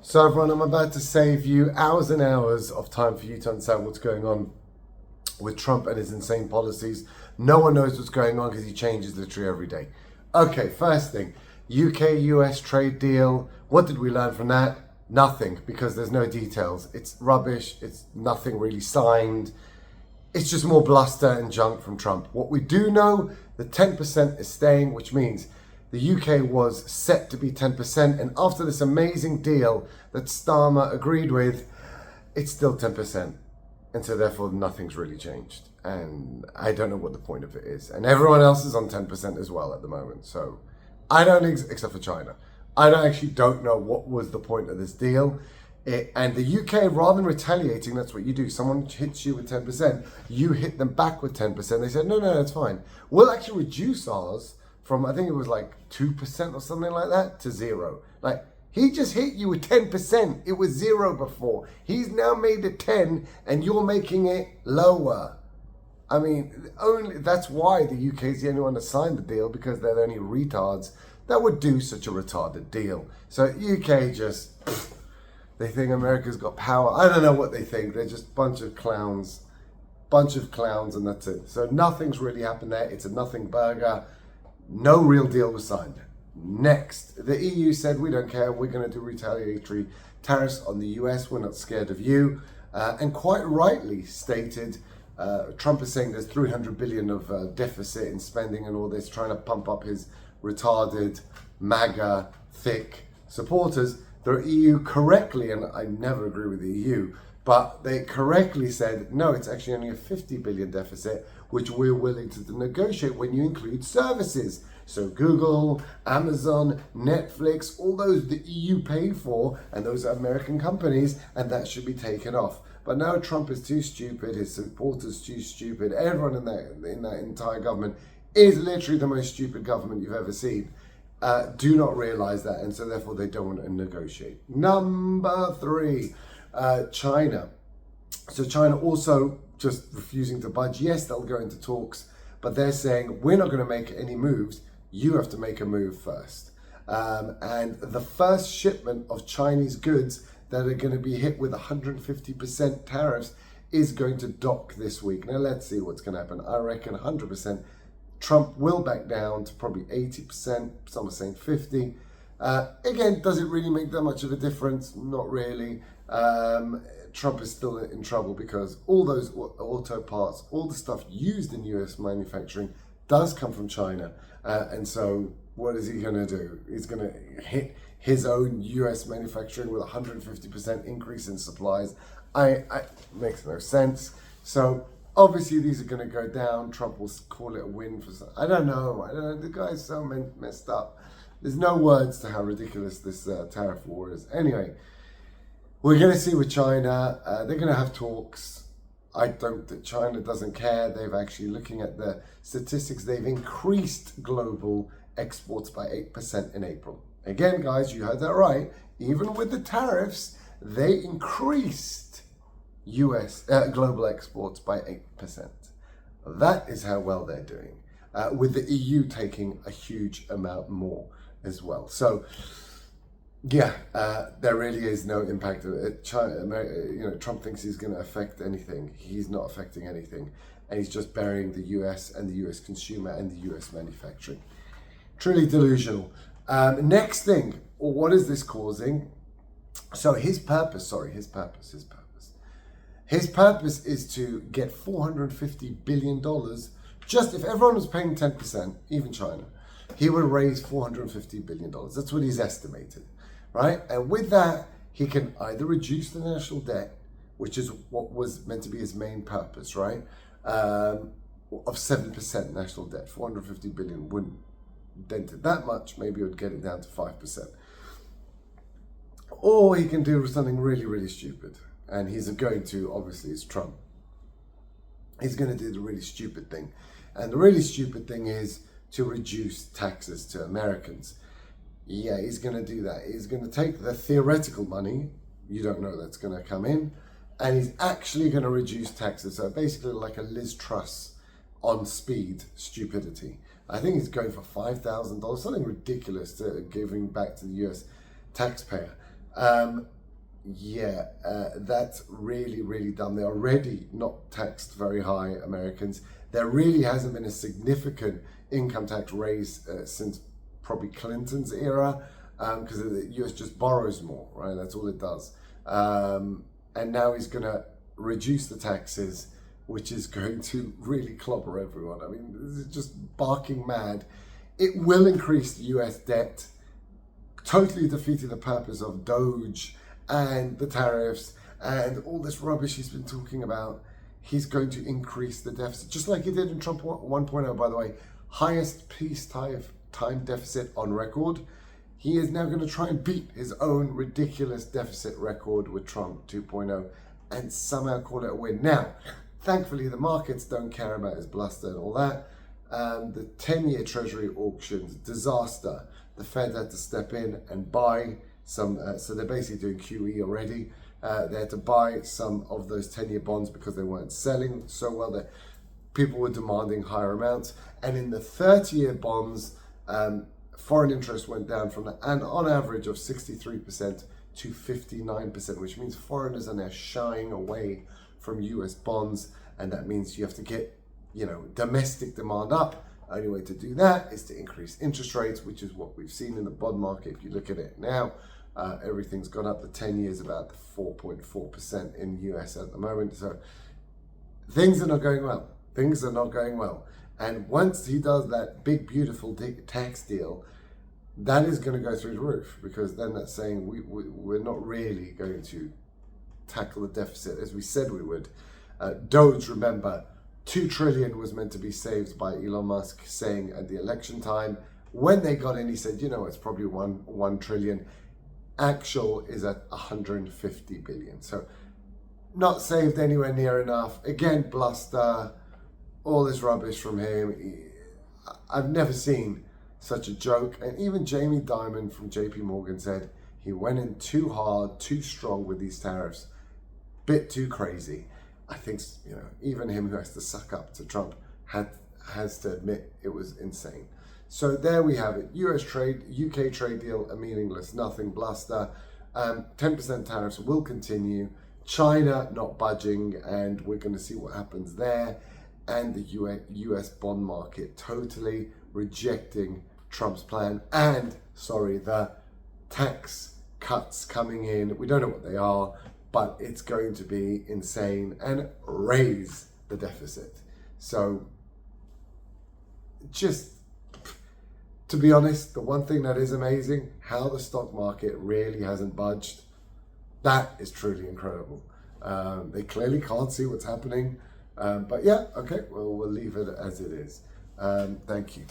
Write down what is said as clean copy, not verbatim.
So everyone, I'm about to save you hours and hours of time for you to understand what's going on with Trump and his insane policies. No one knows what's going on because he changes literally every day. Okay, first thing, UK-US trade deal. What did we learn from that? Nothing, because there's no details. It's rubbish. It's nothing really signed. It's just more bluster and junk from Trump. What we do know, the 10% is staying, which means the UK was set to be 10%, and after this amazing deal that Starmer agreed with, it's still 10%. And so therefore nothing's really changed. And I don't know what the point of it is. And everyone else is on 10% as well at the moment. So I don't, except for China. I actually don't know what was the point of this deal. And the UK, rather than retaliating, that's what you do. Someone hits you with 10%, you hit them back with 10%. They said, no, that's fine. We'll actually reduce ours from, I think it was like 2% or something like that, to 0. Like, he just hit you with 10%. It was 0 before. He's now made it 10, and you're making it lower. I mean, that's why the UK is the only one that signed the deal, because they're the only retards that would do such a retarded deal. So UK just, they think America's got power. I don't know what they think. They're just a bunch of clowns, and that's it. So nothing's really happened there. It's a nothing burger. No real deal was signed. Next, the EU said, we don't care. We're going to do retaliatory tariffs on the US. We're not scared of you. And quite rightly stated, Trump is saying there's 300 billion of deficit in spending and all this, trying to pump up his retarded, MAGA, thick supporters. The EU correctly, and I never agree with the EU, but they correctly said, no, it's actually only a 50 billion deficit, which we're willing to negotiate when you include services. So Google, Amazon, Netflix, all those the EU pay for, and those are American companies, and that should be taken off. But now Trump is too stupid, his supporters too stupid, everyone in that entire government is literally the most stupid government you've ever seen. Do not realize that, and so therefore they don't want to negotiate. Number 3, China. So China also just refusing to budge. Yes, they'll go into talks, but they're saying, we're not going to make any moves. You have to make a move first. And the first shipment of Chinese goods that are going to be hit with 150% tariffs is going to dock this week. Now, let's see what's going to happen. I reckon 100%. Trump will back down to probably 80%. Some are saying 50%. Again, does it really make that much of a difference? Not really. Trump is still in trouble because all those auto parts, all the stuff used in US manufacturing does come from China. And so what is he going to do? He's going to hit his own US manufacturing with 150% increase in supplies. Makes no sense. So obviously these are going to go down. Trump will call it a win for some. I don't know. The guy's so messed up. There's no words to how ridiculous this tariff war is. Anyway, we're going to see with China. They're going to have talks. I don't think China doesn't care. They've actually, looking at the statistics, they've increased global exports by 8% in April. Again, guys, you heard that right. Even with the tariffs, they increased US global exports by 8%. That is how well they're doing, with the EU taking a huge amount more as well. So, yeah, there really is no impact of it. China, Trump thinks he's going to affect anything. He's not affecting anything, and he's just burying the US and the US consumer and the US manufacturing. Truly delusional. Next thing, what is this causing? So his purpose is to get $450 billion. Just if everyone was paying 10%, even China, he would raise $450 billion. That's what he's estimated, right? And with that, he can either reduce the national debt, which is what was meant to be his main purpose, right? Of 7% national debt, 450 billion wouldn't dent it that much. Maybe it would get it down to 5%. Or he can do something really, really stupid. And he's going to, obviously, it's Trump. He's going to do the really stupid thing. And the really stupid thing is to reduce taxes to Americans. Yeah, he's going to do that. He's going to take the theoretical money, you don't know that's going to come in, and he's actually going to reduce taxes. So basically like a Liz Truss on speed stupidity. I think he's going for $5,000, something ridiculous, to giving back to the US taxpayer. That's really, really dumb. They're already not taxed very high, Americans. There really hasn't been a significant income tax raise since probably Clinton's era, because the US just borrows more, right? That's all it does. And now he's going to reduce the taxes, which is going to really clobber everyone. I mean, this is just barking mad. It will increase the US debt, totally defeating the purpose of Doge and the tariffs and all this rubbish he's been talking about. He's going to increase the deficit, just like he did in Trump 1.0, by the way. Highest peacetime deficit on record. He is now going to try and beat his own ridiculous deficit record with Trump 2.0 and somehow call it a win. Now, thankfully, the markets don't care about his bluster and all that. The 10-year Treasury auctions, disaster. The Fed had to step in and buy some, so they're basically doing QE already. They had to buy some of those 10-year bonds because they weren't selling so well that people were demanding higher amounts. And in the 30-year bonds, foreign interest went down from an on average of 63% to 59%, which means foreigners are now shying away from US bonds, and that means you have to get, domestic demand up. Only way to do that is to increase interest rates, which is what we've seen in the bond market. If you look at it now, everything's gone up. The 10 years about 4.4% in US at the moment. So things are not going well. Things are not going well. And once he does that big, beautiful tax deal, that is going to go through the roof, because then that's saying we're not really going to tackle the deficit as we said we would. Doge, remember, 2 trillion was meant to be saved by Elon Musk, saying at the election time. When they got in, he said, it's probably 1 trillion. Actual is at 150 billion. So not saved anywhere near enough. Again, bluster, all this rubbish from him. I've never seen such a joke. And even Jamie Dimon from JP Morgan said he went in too hard, too strong with these tariffs. Bit too crazy. I think, even him, who has to suck up to Trump, has to admit it was insane. So there we have it. US trade, UK trade deal, a meaningless nothing, bluster. 10% tariffs will continue. China not budging, and we're going to see what happens there. And the US bond market totally rejecting Trump's plan. And, the tax cuts coming in. We don't know what they are, but it's going to be insane and raise the deficit. So, just to be honest, the one thing that is amazing, how the stock market really hasn't budged. That is truly incredible. They clearly can't see what's happening. But yeah, okay, well, we'll leave it as it is. Thank you.